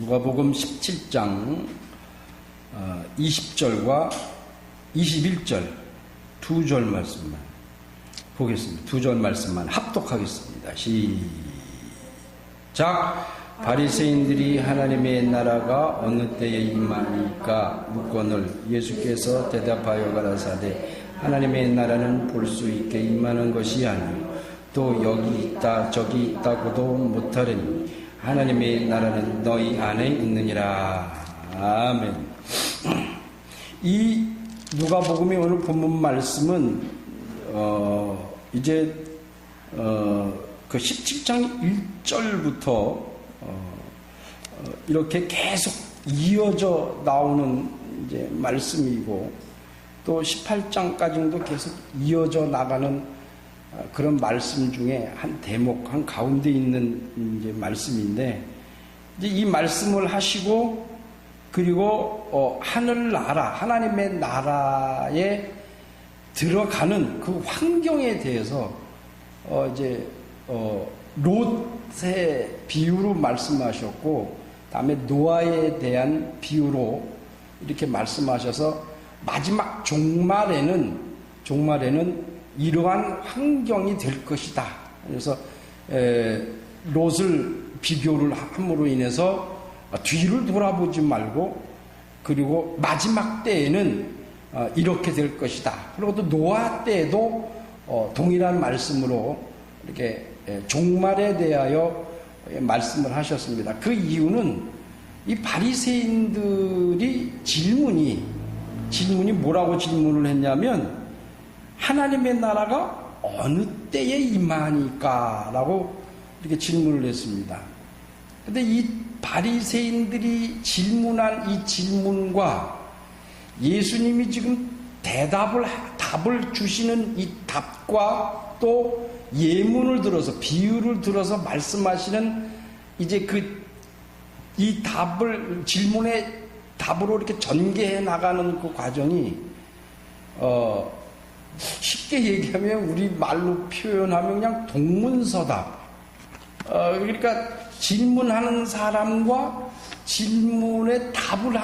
누가복음 17장 20절과 21절 두 절 말씀만 보겠습니다. 두 절 말씀만 합독하겠습니다. 시작. 바리새인들이 하나님의 나라가 어느 때에 임하니까 묻거늘 예수께서 대답하여 가라사대 하나님의 나라는 볼 수 있게 임하는 것이 아니요 또 여기 있다 저기 있다고도 못하려니 하나님의 나라는 너희 안에 있느니라. 아멘. 이 누가복음의 오늘 본문 말씀은 이제 그 17장 1절부터 이렇게 계속 이어져 나오는 이제 말씀이고 또 18장까지도 계속 이어져 나가는 그런 말씀 중에 한 대목, 한 가운데 있는 이제 말씀인데, 이제 이 말씀을 하시고, 그리고, 하늘나라, 하나님의 나라에 들어가는 그 환경에 대해서, 롯의 비유로 말씀하셨고, 다음에 노아에 대한 비유로 이렇게 말씀하셔서, 마지막 종말에는 이러한 환경이 될 것이다. 그래서 롯을 비교를 함으로 인해서 뒤를 돌아보지 말고 그리고 마지막 때에는 이렇게 될 것이다. 그리고 또 노아 때에도 동일한 말씀으로 이렇게 종말에 대하여 말씀을 하셨습니다. 그 이유는 이 바리새인들이 질문이 뭐라고 질문을 했냐면 하나님의 나라가 어느 때에 임하니까? 라고 이렇게 질문을 했습니다. 근데 이 바리새인들이 질문한 이 질문과 예수님이 지금 답을 주시는 이 답과 또 예문을 들어서, 비유를 들어서 말씀하시는 이제 이 질문의 답으로 이렇게 전개해 나가는 그 과정이, 쉽게 얘기하면 우리 말로 표현하면 그냥 동문서답. 그러니까 질문하는 사람과 질문에 답을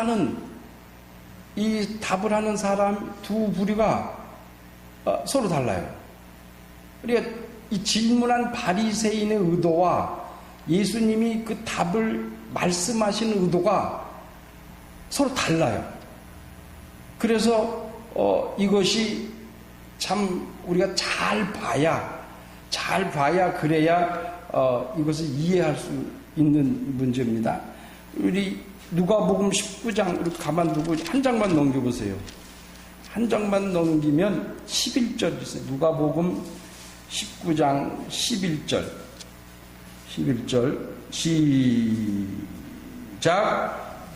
하는 사람 두 부류가 서로 달라요. 그러니까 이 질문한 바리새인의 의도와 예수님이 그 답을 말씀하시는 의도가 서로 달라요. 그래서 이것이 참 우리가 잘 봐야 그래야 이것을 이해할 수 있는 문제입니다. 우리 누가복음 19장 이렇게 가만두고 한 장만 넘겨보세요. 한 장만 넘기면 11절 있어요. 누가복음 19장 11절 시작.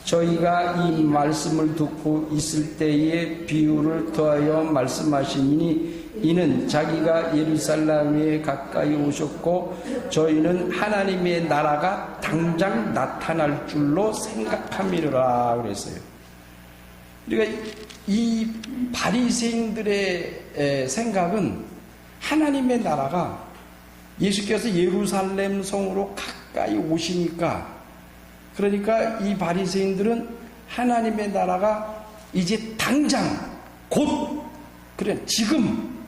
저희가 이 말씀을 듣고 있을 때에 비유를 더하여 말씀하시니 이는 자기가 예루살렘에 가까이 오셨고 저희는 하나님의 나라가 당장 나타날 줄로 생각함이라 그랬어요. 그러니까 이 바리새인들의 생각은 하나님의 나라가 예수께서 예루살렘 성으로 가까이 오시니까, 그러니까 이 바리새인들은 하나님의 나라가 이제 당장 지금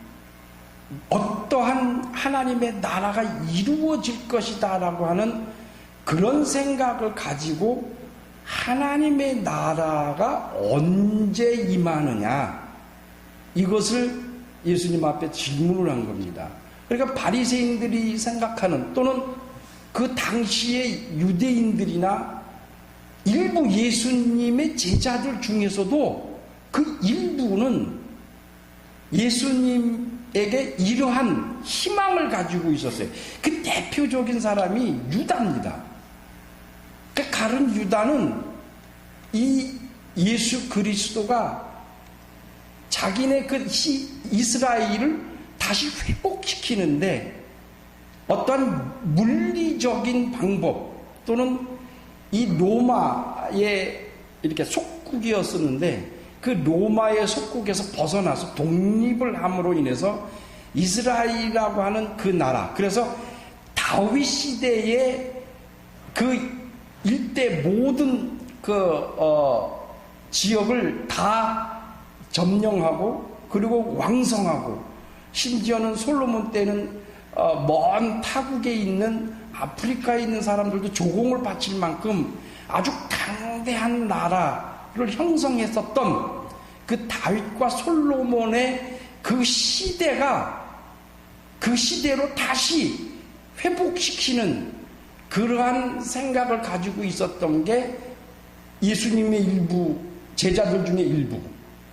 어떠한 하나님의 나라가 이루어질 것이다 라고 하는 그런 생각을 가지고 하나님의 나라가 언제 임하느냐, 이것을 예수님 앞에 질문을 한 겁니다. 그러니까 바리새인들이 생각하는, 또는 그 당시의 유대인들이나 일부 예수님의 제자들 중에서도 그 일부는 예수님에게 이러한 희망을 가지고 있었어요. 그 대표적인 사람이 유다입니다. 그 가룟 유다는 이 예수 그리스도가 자기네 그 이스라엘을 다시 회복시키는데 어떤 물리적인 방법 또는 이 로마의 이렇게 속국이었었는데 그 로마의 속국에서 벗어나서 독립을 함으로 인해서 이스라엘이라고 하는 그 나라, 그래서 다윗 시대의 그 일대 모든 지역을 다 점령하고 그리고 왕성하고 심지어는 솔로몬 때는 먼 타국에 있는 아프리카에 있는 사람들도 조공을 바칠 만큼 아주 강대한 나라를 형성했었던 그 다윗과 솔로몬의 그 시대가 그 시대로 다시 회복시키는 그러한 생각을 가지고 있었던 게 예수님의 일부 제자들 중에 일부,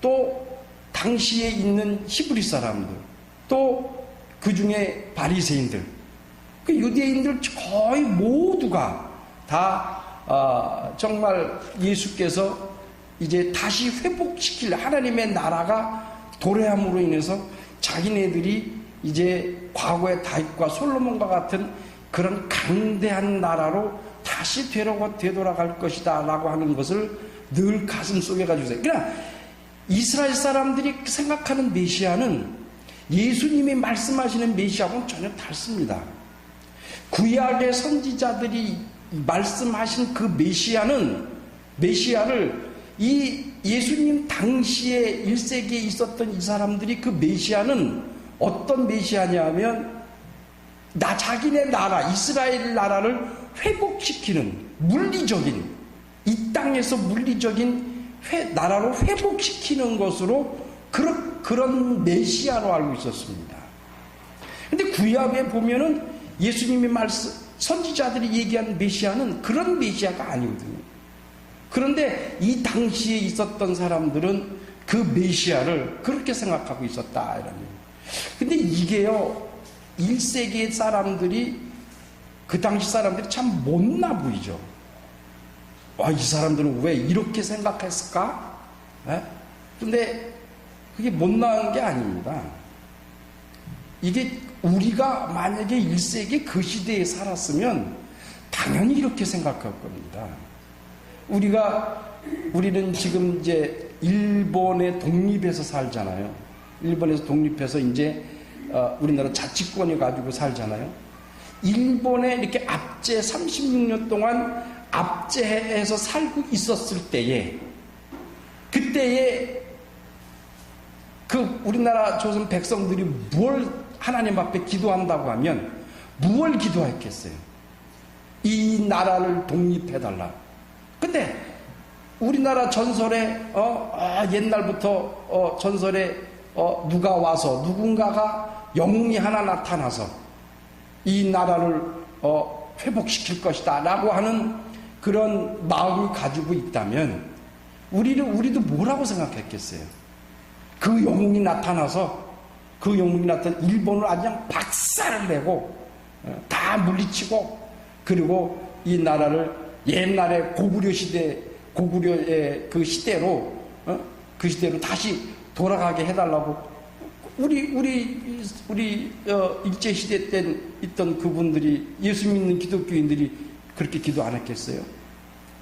또 당시에 있는 히브리 사람들, 또 그 중에 바리새인들, 그 유대인들 거의 모두가 다 정말 예수께서 이제 다시 회복시킬 하나님의 나라가 도래함으로 인해서 자기네들이 이제 과거의 다윗과 솔로몬과 같은 그런 강대한 나라로 다시 되돌아갈 것이다 라고 하는 것을 늘 가슴 속에 가지고 있어요. 그러나 이스라엘 사람들이 생각하는 메시아는 예수님이 말씀하시는 메시아하고는 전혀 다릅니다. 구약의 선지자들이 말씀하신 그 메시아를 이 예수님 당시에 1세기에 있었던 이 사람들이 그 메시아는 어떤 메시아냐면 자기네 나라 이스라엘 나라를 회복시키는 물리적인 이 땅에서 물리적인 나라로 회복시키는 것으로 그런 메시아로 알고 있었습니다. 근데 구약에 보면은 예수님이 선지자들이 얘기하는 메시아는 그런 메시아가 아니거든요. 그런데 이 당시에 있었던 사람들은 그 메시아를 그렇게 생각하고 있었다 이런 얘기예요. 근데 이게요 1세기의 사람들이 그 당시 사람들이 참 못나 보이죠. 이 사람들은 왜 이렇게 생각했을까? 근데 그게 못나은 게 아닙니다. 이게 우리가 만약에 1세기 그 시대에 살았으면 당연히 이렇게 생각할 겁니다. 우리는 지금 이제 일본의 독립해서 살잖아요. 일본에서 독립해서 이제 우리나라 자치권을 가지고 살잖아요. 일본에 이렇게 압제 36년 동안 압제해서 살고 있었을 때에 그때에 우리나라 조선 백성들이 뭘 하나님 앞에 기도한다고 하면 무엇을 기도했겠어요? 이 나라를 독립해달라. 근데 우리나라 전설에 옛날부터 전설에 누가 와서 누군가가 영웅이 하나 나타나서 이 나라를 회복시킬 것이다 라고 하는 그런 마음을 가지고 있다면 우리도 뭐라고 생각했겠어요? 그 영웅이 나타나서 일본을 아주 그냥 박살을 내고 다 물리치고 그리고 이 나라를 옛날에 고구려의 그 시대로 다시 돌아가게 해달라고 우리 일제 시대 때 있던 그분들이 예수 믿는 기독교인들이 그렇게 기도 안 했겠어요?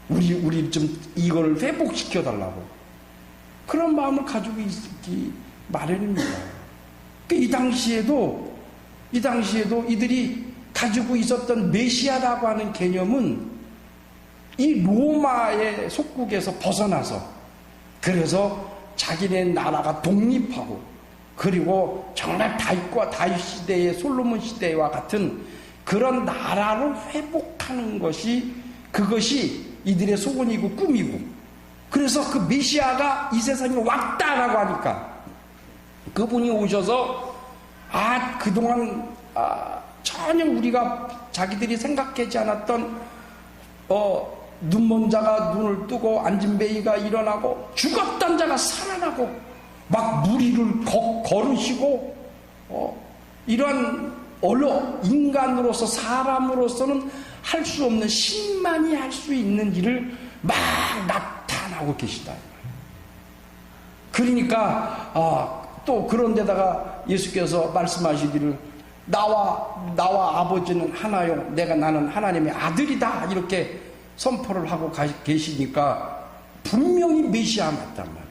우리 좀 이걸 회복시켜 달라고 그런 마음을 가지고 있기 마련입니다. 이 당시에도 이들이 가지고 있었던 메시아라고 하는 개념은 이 로마의 속국에서 벗어나서 그래서 자기네 나라가 독립하고 그리고 정말 다윗 시대의 솔로몬 시대와 같은 그런 나라로 회복하는 그것이 이들의 소원이고 꿈이고 그래서 그 메시아가 이 세상에 왔다라고 하니까 그분이 오셔서 그동안 전혀 우리가 자기들이 생각하지 않았던 눈먼 자가 눈을 뜨고 앉은 베이가 일어나고 죽었던 자가 살아나고 막 무리를 걸으시고 이러한 인간으로서 사람으로서는 할 수 없는 신만이 할 수 있는 일을 막 나타나고 계시다. 그러니까 또 그런 데다가 예수께서 말씀하시기를 나와 아버지는 하나요 나는 하나님의 아들이다 이렇게 선포를 하고 계시니까 분명히 메시아 맞단 말이에요.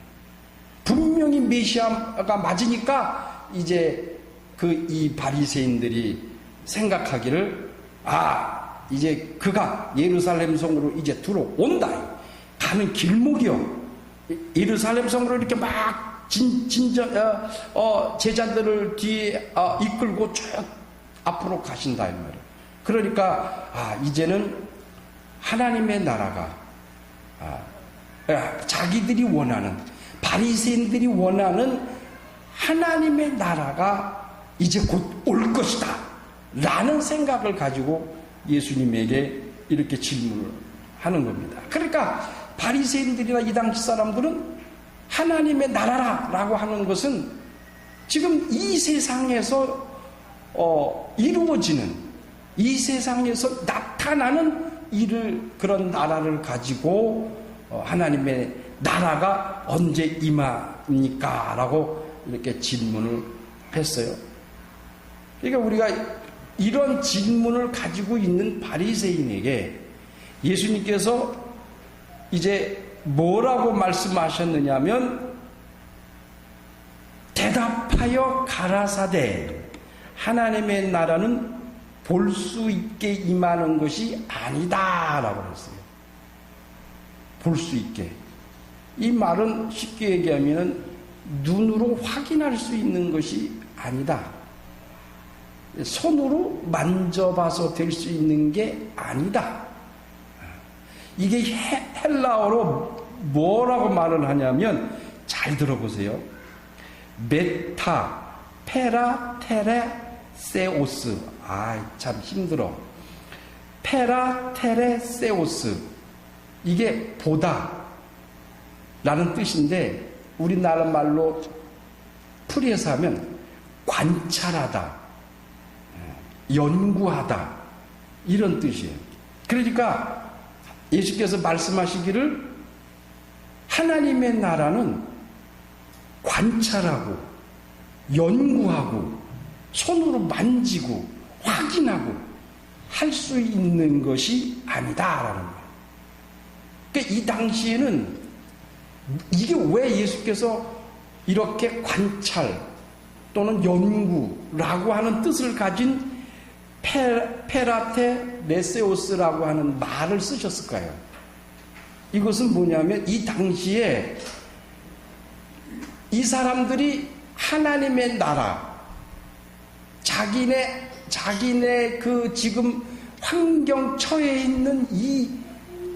분명히 메시아가 맞으니까 이제 이 바리새인들이 생각하기를 이제 그가 예루살렘 성으로 이제 들어온다. 가는 길목이요. 예루살렘 성으로 이렇게 막 제자들을 뒤에 이끌고 쭉 앞으로 가신다 이 말이에요. 그러니까 이제는 하나님의 나라가 자기들이 원하는, 바리새인들이 원하는 하나님의 나라가 이제 곧 올 것이다 라는 생각을 가지고 예수님에게 이렇게 질문을 하는 겁니다. 그러니까 바리새인들이나 이 당시 사람들은 하나님의 나라라 라고 하는 것은 지금 이 세상에서 이루어지는, 이 세상에서 나타나는 그런 나라를 가지고 하나님의 나라가 언제 임합니까? 라고 이렇게 질문을 했어요. 그러니까 우리가 이런 질문을 가지고 있는 바리새인에게 예수님께서 이제 뭐라고 말씀하셨느냐면, 대답하여 가라사대 하나님의 나라는 볼 수 있게 임하는 것이 아니다 라고 했어요. 볼 수 있게. 이 말은 쉽게 얘기하면 눈으로 확인할 수 있는 것이 아니다. 손으로 만져봐서 될 수 있는 게 아니다. 이게 헬라어로 뭐라고 말을 하냐면, 잘 들어보세요. 메타 페라 테레 세오스. 참 힘들어. 페라 테레 세오스. 이게 보다 라는 뜻인데, 우리나라 말로 풀이해서 하면 관찰하다, 연구하다 이런 뜻이에요. 그러니까 예수께서 말씀하시기를 하나님의 나라는 관찰하고 연구하고 손으로 만지고 확인하고 할 수 있는 것이 아니다라는 거예요. 그러니까 이 당시에는 이게 왜 예수께서 이렇게 관찰 또는 연구라고 하는 뜻을 가진 페라테 레세오스라고 하는 말을 쓰셨을까요? 이것은 뭐냐면, 이 당시에 이 사람들이 하나님의 나라, 자기네 그 지금 환경 처해 있는 이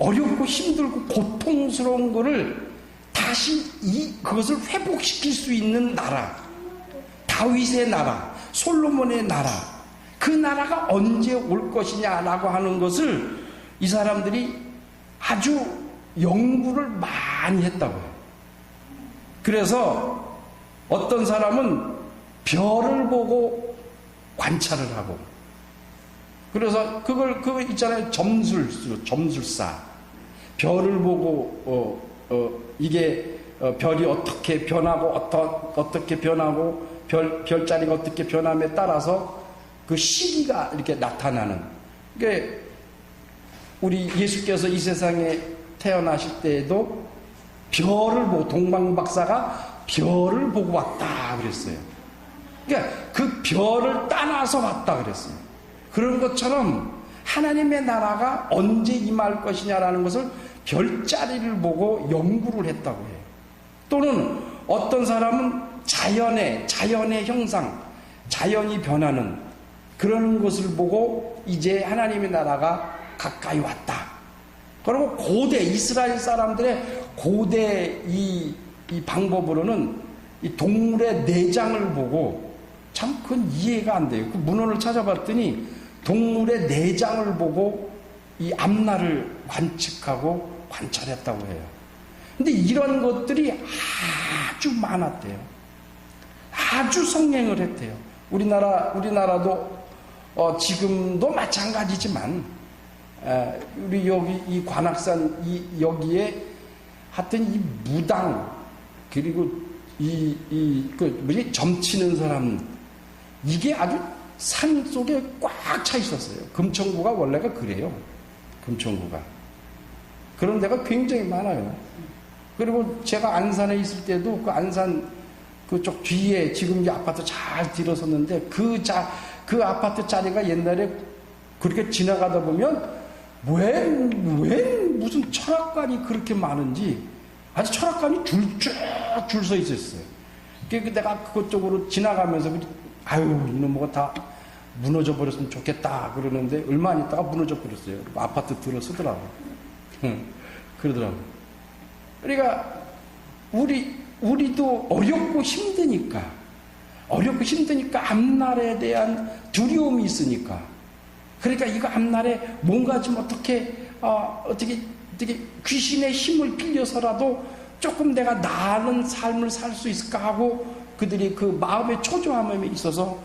어렵고 힘들고 고통스러운 거를 다시 그것을 회복시킬 수 있는 나라, 다윗의 나라, 솔로몬의 나라, 그 나라가 언제 올 것이냐라고 하는 것을 이 사람들이 아주 연구를 많이 했다고 해요. 그래서 어떤 사람은 별을 보고 관찰을 하고, 그래서 그거 있잖아요. 점술사. 별을 보고 이게 별이 어떻게 변하고 어떻게 변하고 별자리가 어떻게 변함에 따라서 그 시기가 이렇게 나타나는. 그러니까 우리 예수께서 이 세상에 태어나실 때에도 별을 보고, 동방박사가 별을 보고 왔다 그랬어요. 그러니까 그 별을 따라서 왔다 그랬어요. 그런 것처럼 하나님의 나라가 언제 임할 것이냐라는 것을 별자리를 보고 연구를 했다고 해요. 또는 어떤 사람은 자연의 형상, 자연이 변하는 그런 것을 보고 이제 하나님의 나라가 가까이 왔다. 그리고 고대 이스라엘 사람들의 고대 이 방법으로는 이 동물의 내장을 보고, 참 그건 이해가 안 돼요. 그 문헌을 찾아봤더니 동물의 내장을 보고 이 앞날을 관측하고 관찰했다고 해요. 근데 이런 것들이 아주 많았대요. 아주 성행을 했대요. 우리나라도 지금도 마찬가지지만, 우리 여기 이 관악산 여기에 하여튼 이 무당, 그리고 점치는 사람, 이게 아주 산 속에 꽉 차 있었어요. 금천구가 원래가 그래요. 금천구가. 그런 데가 굉장히 많아요. 그리고 제가 안산에 있을 때도 그 안산 그쪽 뒤에 지금 이 아파트 잘 들어섰는데 그 아파트 자리가 옛날에 그렇게 지나가다 보면 왜 무슨 철학관이 그렇게 많은지 아주 철학관이 줄 서 있었어요. 그래서 내가 그쪽으로 지나가면서 아유 이놈 뭐가 다 무너져 버렸으면 좋겠다 그러는데 얼마 안 있다가 무너져 버렸어요. 아파트 들어서더라고. 그러더라고. 그러니까 우리도 어렵고 힘드니까 앞날에 대한 두려움이 있으니까. 그러니까 이거 앞날에 뭔가 좀 어떻게 귀신의 힘을 빌려서라도 조금 내가 나은 삶을 살 수 있을까 하고 그들이 그 마음의 초조함에 있어서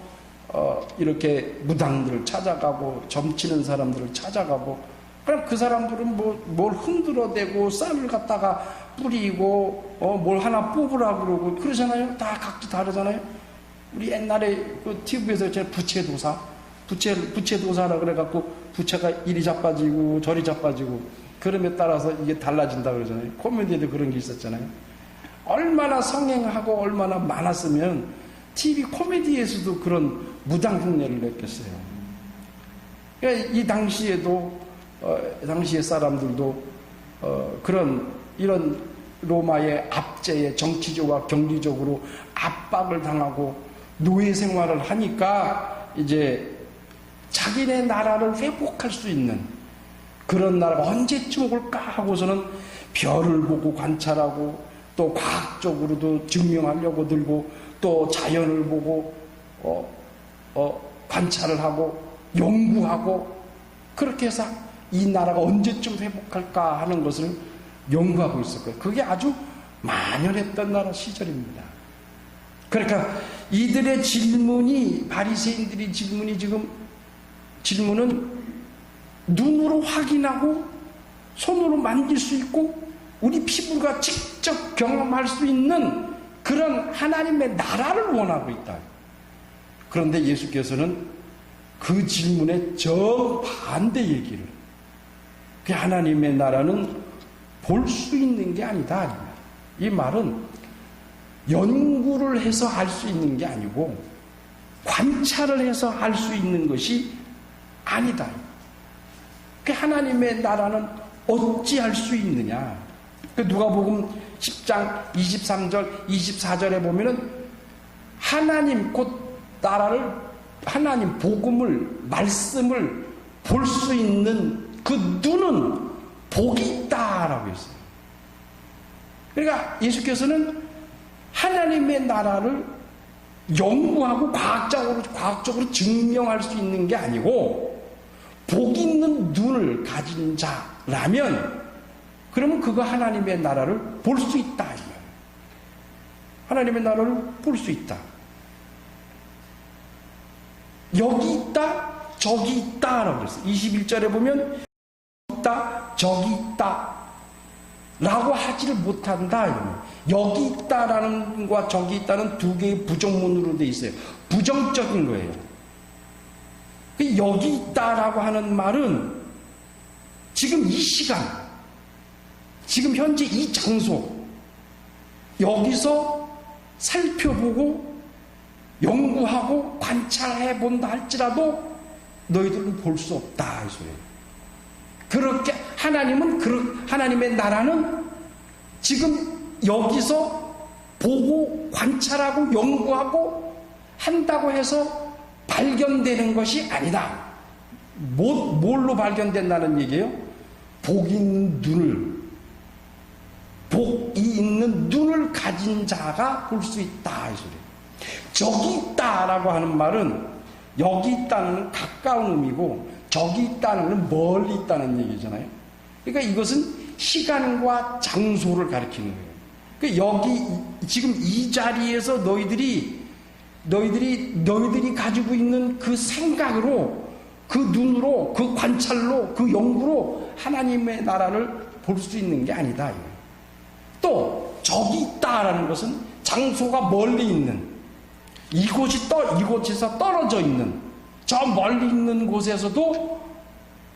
이렇게 무당들을 찾아가고 점치는 사람들을 찾아가고 그럼 그 사람들은 뭘 흔들어대고 쌀을 갖다가 뿌리고 뭘 하나 뽑으라고 그러고 그러잖아요. 다 각기 다르잖아요. 우리 옛날에 그 TV에서 제 부채도사라 그래갖고 부채가 이리 자빠지고 저리 자빠지고 그럼에 따라서 이게 달라진다 그러잖아요. 코미디에도 그런 게 있었잖아요. 얼마나 성행하고 얼마나 많았으면 TV 코미디에서도 그런 무당 흉내를 냈겠어요. 그러니까 이 당시에도 당시의 사람들도 이런 로마의 압제에 정치적과 경리적으로 압박을 당하고 노예 생활을 하니까 이제 자기네 나라를 회복할 수 있는 그런 나라가 언제쯤 올까 하고서는 별을 보고 관찰하고 또 과학적으로도 증명하려고 들고 또 자연을 보고 관찰을 하고 연구하고 그렇게 해서 이 나라가 언제쯤 회복할까 하는 것을 연구하고 있을 거예요. 그게 아주 만연했던 나라 시절입니다. 그러니까 이들의 바리새인들의 질문은 눈으로 확인하고 손으로 만질 수 있고 우리 피부가 직접 경험할 수 있는 그런 하나님의 나라를 원하고 있다. 그런데 예수께서는 그 질문에 정반대 얘기를 그 하나님의 나라는 볼 수 있는 게 아니다. 이 말은 연구를 해서 알 수 있는 게 아니고 관찰을 해서 알 수 있는 것이 아니다. 그 하나님의 나라는 어찌 알 수 있느냐. 그 누가복음 10장 23절 24절에 보면은 하나님 곧 나라를 하나님 복음을 말씀을 볼 수 있는 그 눈은 복이 있다라고 했어요. 그러니까 예수께서는 하나님의 나라를 연구하고 과학적으로 증명할 수 있는 게 아니고 복 있는 눈을 가진 자라면 그러면 그거 하나님의 나라를 볼 수 있다. 하나님의 나라를 볼 수 있다. 여기 있다, 저기 있다라고 그랬어요. 21절에 보면 있다, 저기 있다 라고 하지를 못한다. 여기 있다라는 것과 저기 있다는 두 개의 부정문으로 돼 있어요. 부정적인 거예요. 여기 있다라고 하는 말은 지금 이 시간, 지금 현재 이 장소, 여기서 살펴보고 연구하고 관찰해 본다 할지라도 너희들은 볼 수 없다 이 소리예요. 그렇게 하나님의 나라는 지금 여기서 보고 관찰하고 연구하고 한다고 해서 발견되는 것이 아니다. 뭘로 발견된다는 얘기예요? 복이 있는 눈을 가진 자가 볼 수 있다 이 소리예요. 저기 있다라고 하는 말은 여기 있다는 가까운 의미고 저기 있다는 건 멀리 있다는 얘기잖아요. 그러니까 이것은 시간과 장소를 가리키는 거예요. 그러니까 여기 지금 이 자리에서 너희들이 가지고 있는 그 생각으로 그 눈으로 그 관찰로 그 연구로 하나님의 나라를 볼 수 있는 게 아니다. 또 저기 있다라는 것은 장소가 멀리 있는 이곳에서 떨어져 있는 저 멀리 있는 곳에서도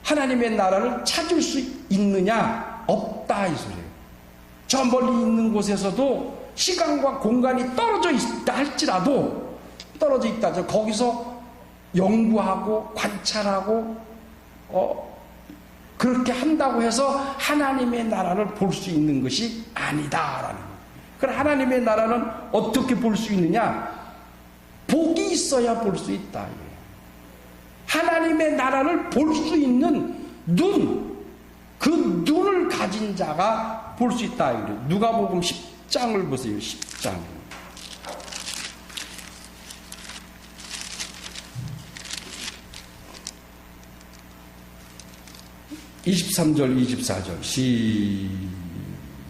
하나님의 나라를 찾을 수 있느냐? 없다 이 소리예요. 저 멀리 있는 곳에서도 시간과 공간이 떨어져 있다 할지라도 거기서 연구하고 관찰하고 그렇게 한다고 해서 하나님의 나라를 볼 수 있는 것이 아니다라는 거예요. 그럼 하나님의 나라는 어떻게 볼 수 있느냐? 복이 있어야 볼 수 있다. 하나님의 나라를 볼 수 있는 눈, 그 눈을 가진 자가 볼 수 있다. 누가복음 10장을 보세요. 10장. 23절 24절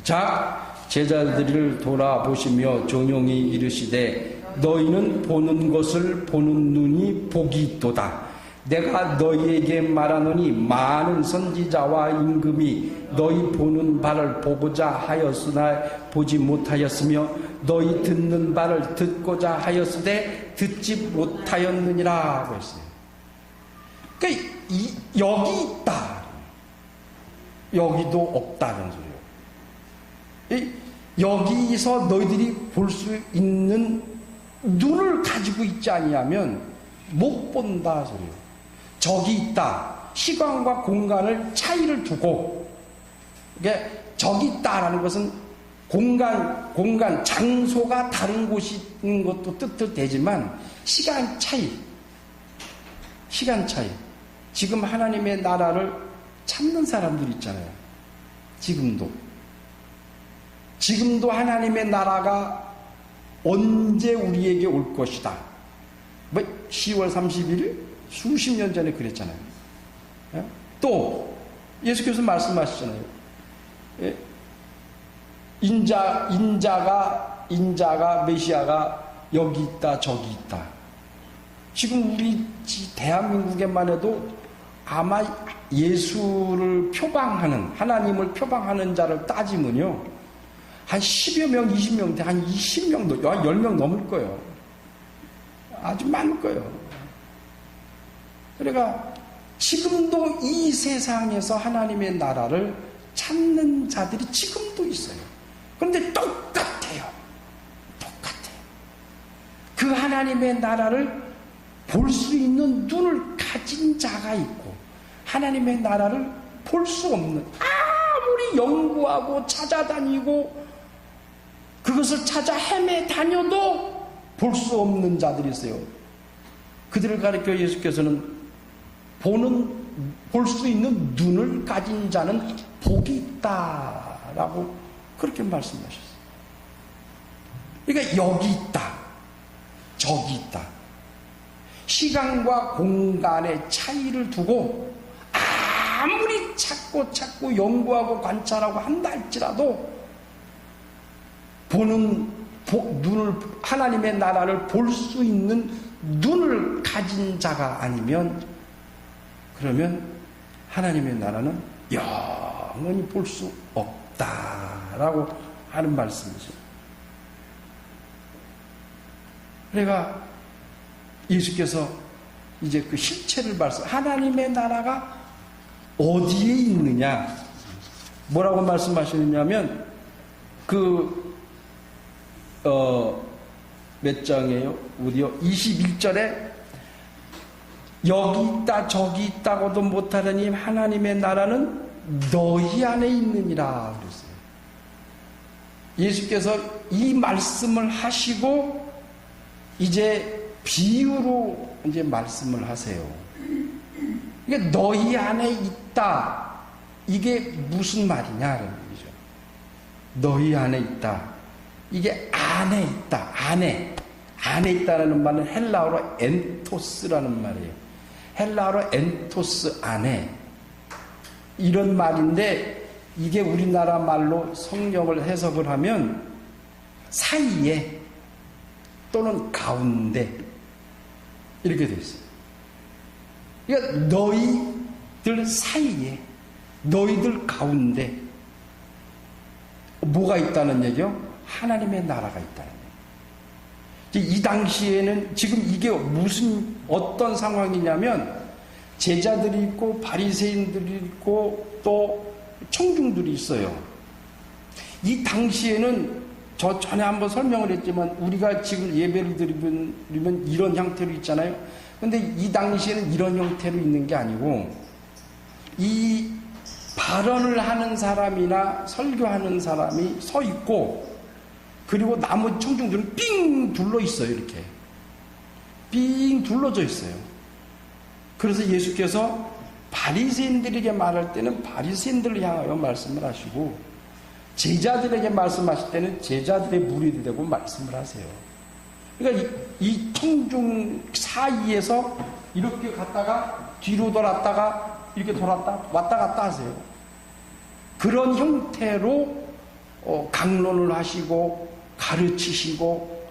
시작. 제자들을 돌아보시며 종용이 이르시되 너희는 보는 것을 보는 눈이 복이 있도다. 내가 너희에게 말하노니 많은 선지자와 임금이 너희 보는 바를 보고자 하였으나 보지 못하였으며 너희 듣는 바를 듣고자 하였으되 듣지 못하였느니라 하고 했어요. 그러니까 여기 있다, 여기도 없다는 소리예요. 여기서 너희들이 볼 수 있는 눈을 가지고 있지 아니하면 못 본다 소리예요. 저기 있다. 시간과 공간을 차이를 두고, 이게 저기 있다라는 것은 공간, 장소가 다른 곳인 것도 뜻도 되지만 시간 차이. 지금 하나님의 나라를 찾는 사람들 있잖아요. 지금도 하나님의 나라가 언제 우리에게 올 것이다. 10월 31일? 수십 년 전에 그랬잖아요. 또 예수께서 말씀하시잖아요. 인자가 메시아가 여기 있다 저기 있다. 지금 우리 대한민국에만 해도 아마 예수를 표방하는, 하나님을 표방하는 자를 따지면요, 한 10여 명, 20명, 한 20명, 10명 넘을 거예요. 아주 많을 거예요. 그러니까 지금도 이 세상에서 하나님의 나라를 찾는 자들이 지금도 있어요. 그런데 똑같아요. 그 하나님의 나라를 볼 수 있는 눈을 가진 자가 있고, 하나님의 나라를 볼 수 없는, 아무리 연구하고 찾아다니고 그것을 찾아 헤매 다녀도 볼 수 없는 자들이 있어요. 그들을 가리켜 예수께서는 볼 수 있는 눈을 가진 자는 복이 있다라고 그렇게 말씀하셨어요. 그러니까 여기 있다, 저기 있다. 시간과 공간의 차이를 두고 아무리 찾고 연구하고 관찰하고 한다 할지라도 눈을, 하나님의 나라를 볼 수 있는 눈을 가진 자가 아니면, 그러면 하나님의 나라는 영원히 볼 수 없다라고 하는 말씀이죠. 그러니까 예수께서 이제 그 실체를 하나님의 나라가 어디에 있느냐, 뭐라고 말씀하시느냐면 몇 장이에요? 어디요? 21절에 여기 있다 저기 있다고도 못하더니 하나님의 나라는 너희 안에 있느니라 그랬어요. 예수께서 이 말씀을 하시고 이제 비유로 이제 말씀을 하세요. 이게 너희 안에 있다, 이게 무슨 말이냐는 얘기죠. 너희 안에 있다, 이게 안에 있다, 안에 있다라는 말은 헬라어로 엔토스라는 말이에요. 헬라어로 엔토스, 안에, 이런 말인데, 이게 우리나라 말로 성경을 해석을 하면 사이에 또는 가운데 이렇게 되어 있어요. 그러니까 너희들 사이에, 너희들 가운데 뭐가 있다는 얘기요? 하나님의 나라가 있다는 얘기예요. 이 당시에는 지금 이게 어떤 상황이냐면, 제자들이 있고 바리새인들이 있고 또 청중들이 있어요. 이 당시에는 저 전에 한번 설명을 했지만, 우리가 지금 예배를 드리면 이런 형태로 있잖아요. 근데 이 당시에는 이런 형태로 있는 게 아니고 이 발언을 하는 사람이나 설교하는 사람이 서 있고, 그리고 나머지 청중들은 삥 둘러 있어요. 이렇게 삥 둘러져 있어요. 그래서 예수께서 바리새인들에게 말할 때는 바리새인들을 향하여 말씀을 하시고, 제자들에게 말씀하실 때는 제자들의 무리들이 되고 말씀을 하세요. 그러니까 이 청중 사이에서 이렇게 갔다가 뒤로 돌았다가 이렇게 돌았다 왔다 갔다 하세요. 그런 형태로 강론을 하시고 가르치시고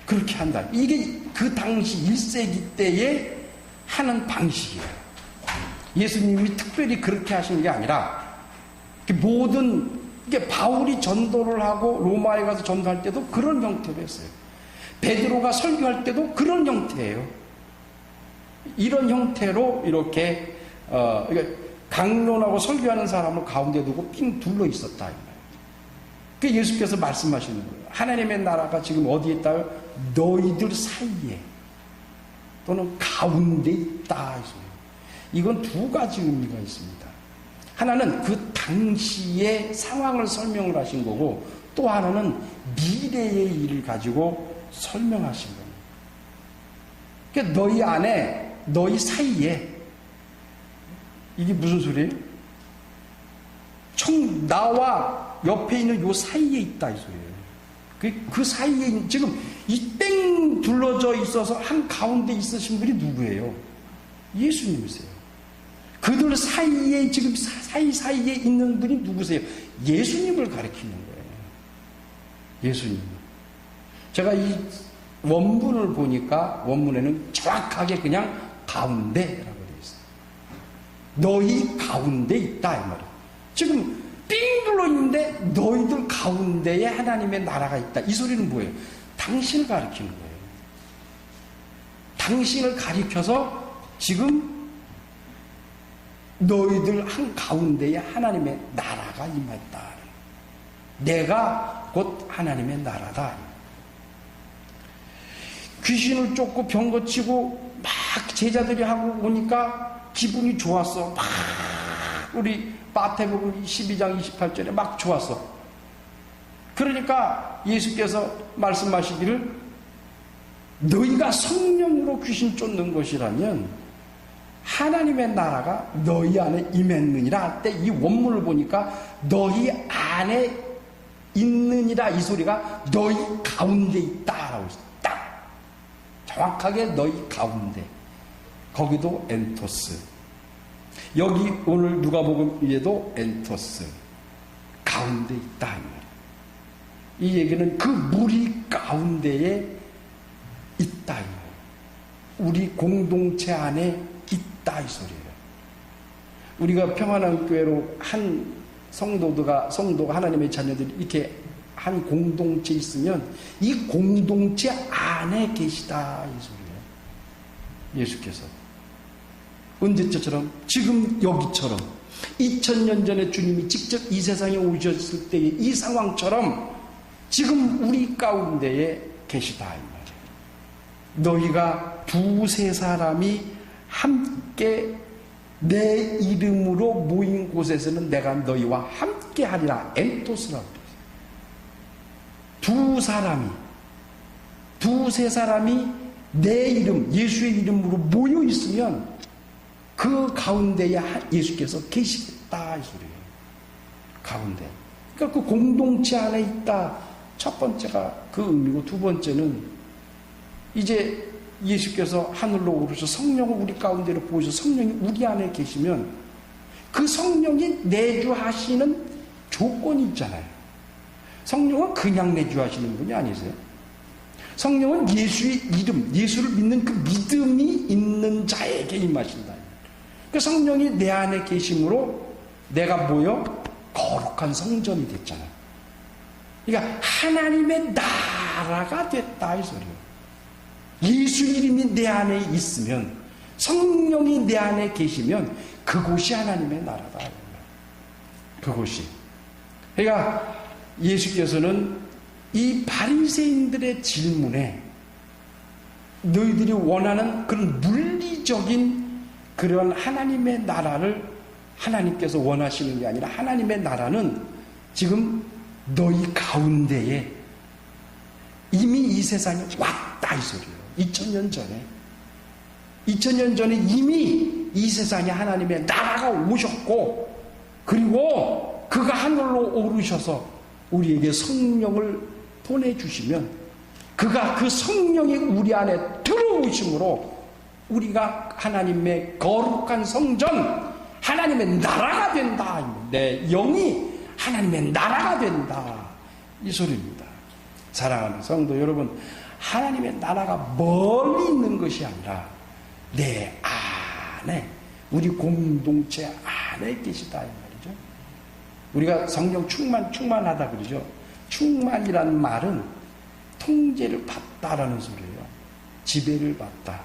그렇게 한다. 이게 그 당시 1세기 때에 하는 방식이에요. 예수님이 특별히 그렇게 하신 게 아니라, 모든 이게 바울이 전도를 하고 로마에 가서 전도할 때도 그런 형태로 했어요. 베드로가 설교할 때도 그런 형태예요. 이런 형태로 이렇게 강론하고 설교하는 사람을 가운데 두고 삥 둘러 있었다. 그 예수께서 말씀하시는 거예요. 하나님의 나라가 지금 어디에 있다요? 너희들 사이에 또는 가운데 있다. 이건 두 가지 의미가 있습니다. 하나는 그 당시의 상황을 설명을 하신 거고, 또 하나는 미래의 일을 가지고 설명하신 겁니다. 그러니까 너희 안에, 너희 사이에, 이게 무슨 소리예요? 나와 옆에 있는 요 사이에 있다 이 소리예요. 그 사이에 지금 이 뺑 둘러져 있어서 한 가운데 있으신 분이 누구예요? 예수님이세요. 그들 사이에 지금 사이사이에 있는 분이 누구세요? 예수님을 가리키는 거예요. 예수님. 제가 이 원문을 보니까 원문에는 정확하게 그냥 가운데라고 되어 있어요. 너희 가운데 있다 이 말이에요. 지금 삥 둘러 있는데 너희들 가운데에 하나님의 나라가 있다. 이 소리는 뭐예요? 당신을 가리키는 거예요. 당신을 가리켜서 지금 너희들 한 가운데에 하나님의 나라가 임했다. 내가 곧 하나님의 나라다. 귀신을 쫓고 병 고치고 막 제자들이 하고 오니까 기분이 좋았어. 막 우리 마태복음 12장 28절에 막 좋았어. 그러니까 예수께서 말씀하시기를 너희가 성령으로 귀신 쫓는 것이라면 하나님의 나라가 너희 안에 임했느니라 할 때 이 원문을 보니까 너희 안에 있느니라 이 소리가 너희 가운데 있다라고 있어요. 딱 정확하게 너희 가운데. 거기도 엔토스. 여기 오늘 누가복음에도 엔토스. 가운데 있다. 이 얘기는 그 무리 가운데에 있다. 우리 공동체 안에 있다 이 소리예요. 우리가 평안한교회로 한 성도가 하나님의 자녀들이 이렇게 한 공동체에 있으면 이 공동체 안에 계시다 이 소리예요. 예수께서 언제처럼 지금 여기처럼 2000년 전에 주님이 직접 이 세상에 오셨을 때의 이 상황처럼 지금 우리 가운데에 계시다 이 말이에요. 너희가 두세 사람이 함께 내 이름으로 모인 곳에서는 내가 너희와 함께 하리라. 엔토스라고 그랬어요. 두세 사람이 내 이름, 예수의 이름으로 모여 있으면 그 가운데에 예수께서 계시겠다 이 소리예요. 가운데. 그러니까 그 공동체 안에 있다. 첫 번째가 그 의미고, 두 번째는 이제 예수께서 하늘로 오르셔 성령을 우리 가운데로 보여서 성령이 우리 안에 계시면 그 성령이 내주하시는 조건이 있잖아요. 성령은 그냥 내주하시는 분이 아니세요. 성령은 예수의 이름, 예수를 믿는 그 믿음이 있는 자에게 임하신다. 그 성령이 내 안에 계심으로 내가 뭐요? 거룩한 성전이 됐잖아요. 그러니까 하나님의 나라가 됐다 이 소리예요. 예수 이름이 내 안에 있으면, 성령이 내 안에 계시면 그곳이 하나님의 나라다. 그곳이. 그러니까 예수께서는 이 바리새인들의 질문에 너희들이 원하는 그런 물리적인 그런 하나님의 나라를 하나님께서 원하시는 게 아니라 하나님의 나라는 지금 너희 가운데에 이미 이 세상에 왔다 이 소리예요. 2000년 전에 2000년 전에 이미 이 세상에 하나님의 나라가 오셨고, 그리고 그가 하늘로 오르셔서 우리에게 성령을 보내주시면 그가 그 성령이 우리 안에 들어오심으로 우리가 하나님의 거룩한 성전, 하나님의 나라가 된다. 내 영이 하나님의 나라가 된다 이 소리입니다. 사랑하는 성도 여러분, 하나님의 나라가 멀리 있는 것이 아니라 내 안에, 우리 공동체 안에 계시다 이 말이죠. 우리가 성령 충만하다 그러죠. 충만이란 말은 통제를 받다라는 소리예요. 지배를 받다.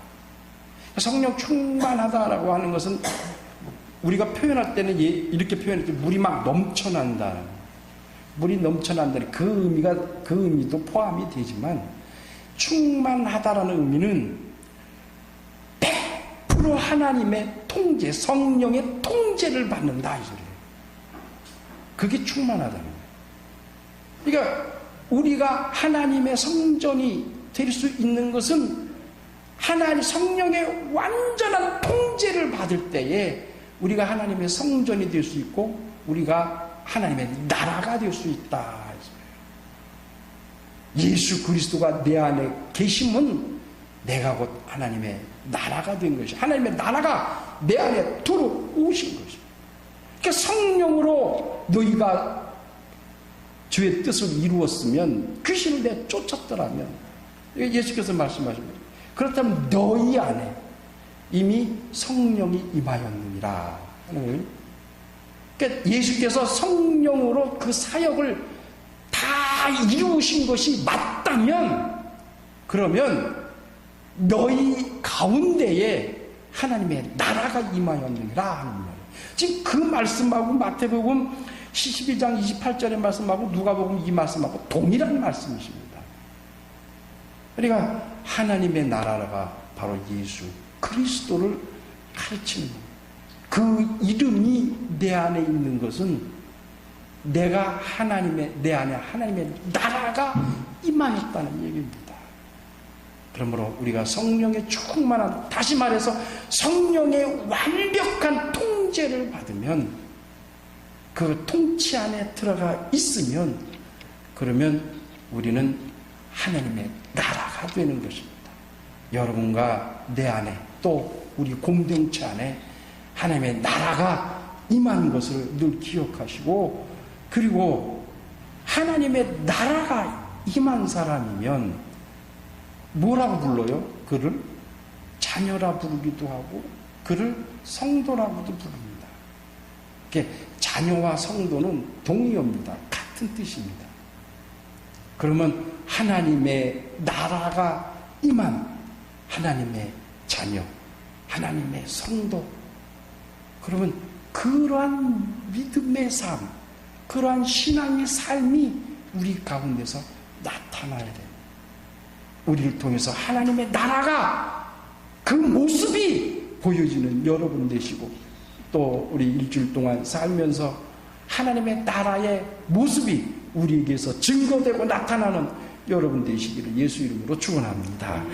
성령 충만하다라고 하는 것은 우리가 표현할 때는 이렇게 표현할 때 물이 막 넘쳐난다. 물이 넘쳐난다는 그 의미도 포함이 되지만, 충만하다라는 의미는 100% 하나님의 통제, 성령의 통제를 받는다 이 소리예요. 그게 충만하다는 거예요. 그러니까 우리가 하나님의 성전이 될 수 있는 것은 하나님 성령의 완전한 통제를 받을 때에 우리가 하나님의 성전이 될 수 있고 우리가 하나님의 나라가 될 수 있다. 예수 그리스도가 내 안에 계심은 내가 곧 하나님의 나라가 된 것이, 하나님의 나라가 내 안에 들어오신 것입니다. 그러니까 성령으로 너희가 주의 뜻을 이루었으면, 귀신을 내쫓았더라면, 예수께서 말씀하십니다. 그렇다면 너희 안에 이미 성령이 임하였느니라 하는 거예요. 그러니까 예수께서 성령으로 그 사역을 다 이루신 것이 맞다면, 그러면 너희 가운데에 하나님의 나라가 임하였느니라 하는 거예요. 지금 그 말씀하고 마태복음 12장 28절의 말씀하고 누가복음 이 말씀하고 동일한 말씀이십니다. 그러니까 하나님의 나라가 바로 예수 그리스도를 가르치는 겁니다. 그 이름이 내 안에 있는 것은 내가 내 안에 하나님의 나라가 임하였다는 얘기입니다. 그러므로 우리가 성령의 충만한, 다시 말해서 성령의 완벽한 통제를 받으면, 그 통치 안에 들어가 있으면, 그러면 우리는 하나님의 나라가 되는 것입니다. 여러분과 내 안에, 또 우리 공동체 안에 하나님의 나라가 임하는 것을 늘 기억하시고, 그리고 하나님의 나라가 임한 사람이면 뭐라고 불러요? 그를 자녀라 부르기도 하고 그를 성도라고도 부릅니다. 자녀와 성도는 동의어입니다. 같은 뜻입니다. 그러면 하나님의 나라가 임한 하나님의 자녀, 하나님의 성도, 그러면 그러한 믿음의 삶, 그러한 신앙의 삶이 우리 가운데서 나타나야 돼요. 우리를 통해서 하나님의 나라가, 그 모습이 보여지는 여러분 되시고, 또 우리 일주일 동안 살면서 하나님의 나라의 모습이 우리에게서 증거되고 나타나는 여러분 되시기를 예수 이름으로 축원합니다.